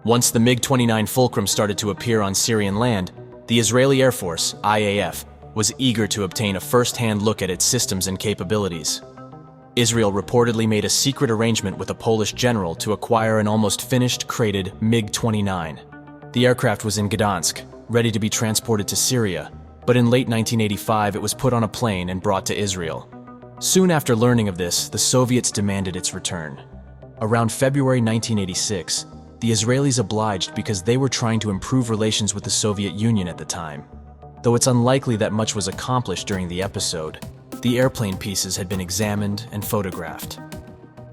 Once the MiG-29 Fulcrums started to appear on Syrian land, the Israeli Air Force, IAF, was eager to obtain a first-hand look at its systems and capabilities. Israel reportedly made a secret arrangement with a Polish general to acquire an almost finished, crated MiG-29. The aircraft was in Gdansk, ready to be transported to Syria, but in late 1985 it was put on a plane and brought to Israel. Soon after learning of this, the Soviets demanded its return. Around February 1986, the Israelis obliged because they were trying to improve relations with the Soviet Union at the time. Though it's unlikely that much was accomplished during the episode, the airplane pieces had been examined and photographed.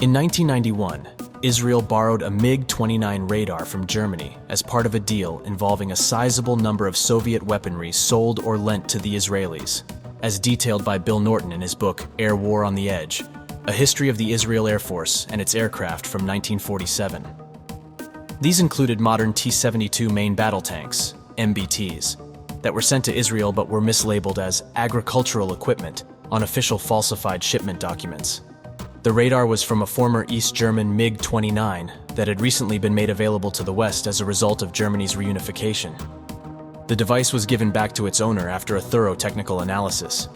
In 1991, Israel borrowed a MiG-29 radar from Germany as part of a deal involving a sizable number of Soviet weaponry sold or lent to the Israelis, as detailed by Bill Norton in his book Air War on the Edge, a history of the Israel Air Force and its aircraft from 1947. These included modern T-72 main battle tanks, MBTs, that were sent to Israel but were mislabeled as agricultural equipment on official falsified shipment documents. The radar was from a former East German MiG-29 that had recently been made available to the West as a result of Germany's reunification. The device was given back to its owner after a thorough technical analysis.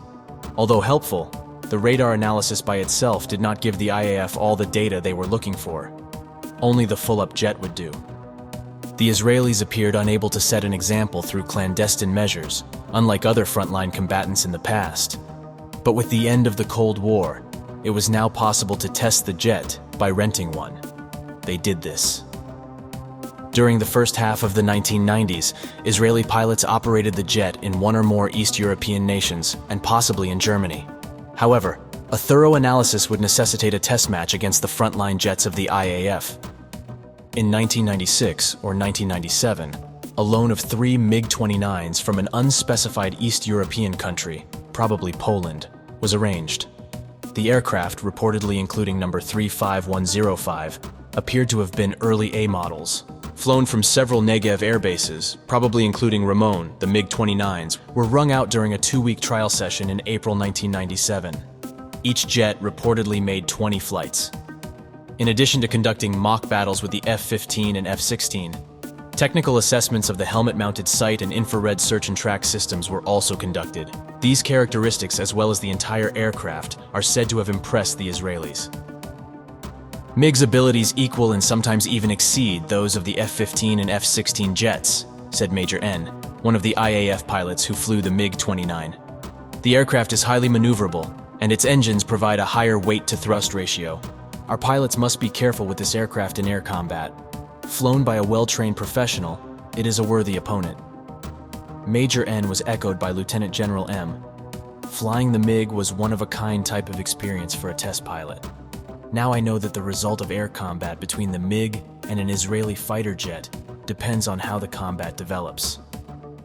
Although helpful, the radar analysis by itself did not give the IAF all the data they were looking for. Only the full-up jet would do. The Israelis appeared unable to set an example through clandestine measures, unlike other frontline combatants in the past. But with the end of the Cold War, it was now possible to test the jet by renting one. They did this. During the first half of the 1990s, Israeli pilots operated the jet in one or more East European nations, and possibly in Germany. However, a thorough analysis would necessitate a test match against the frontline jets of the IAF. In 1996 or 1997, a loan of 3 MiG-29s from an unspecified East European country, probably Poland, was arranged. The aircraft, reportedly including number 35105, appeared to have been early A models. Flown from several Negev air bases, probably including Ramon, the MiG-29s, were wrung out during a 2-week trial session in April 1997. Each jet reportedly made 20 flights. In addition to conducting mock battles with the F-15 and F-16, technical assessments of the helmet-mounted sight and infrared search and track systems were also conducted. These characteristics, as well as the entire aircraft, are said to have impressed the Israelis. MiG's abilities equal and sometimes even exceed those of the F-15 and F-16 jets, said Major N, one of the IAF pilots who flew the MiG-29. The aircraft is highly maneuverable, and its engines provide a higher weight-to-thrust ratio. Our pilots must be careful with this aircraft in air combat. Flown by a well-trained professional, it is a worthy opponent. Major N was echoed by Lieutenant General M. Flying the MiG was one-of-a-kind type of experience for a test pilot. Now I know that the result of air combat between the MiG and an Israeli fighter jet depends on how the combat develops.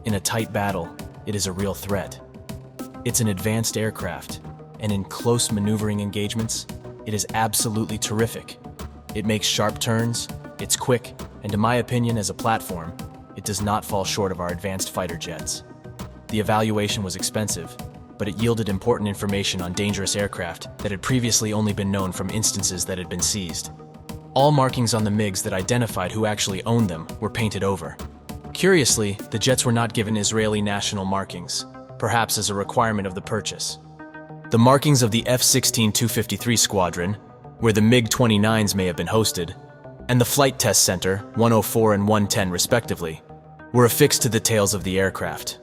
In a tight battle, it is a real threat. It's an advanced aircraft, and in close maneuvering engagements, it is absolutely terrific. It makes sharp turns, it's quick, and in my opinion as a platform, it does not fall short of our advanced fighter jets. The evaluation was expensive, but it yielded important information on dangerous aircraft that had previously only been known from instances that had been seized. All markings on the MiGs that identified who actually owned them were painted over. Curiously, the jets were not given Israeli national markings, perhaps as a requirement of the purchase. The markings of the F-16 253 Squadron, where the MiG-29s may have been hosted, and the Flight Test Center, 104 and 110 respectively, were affixed to the tails of the aircraft.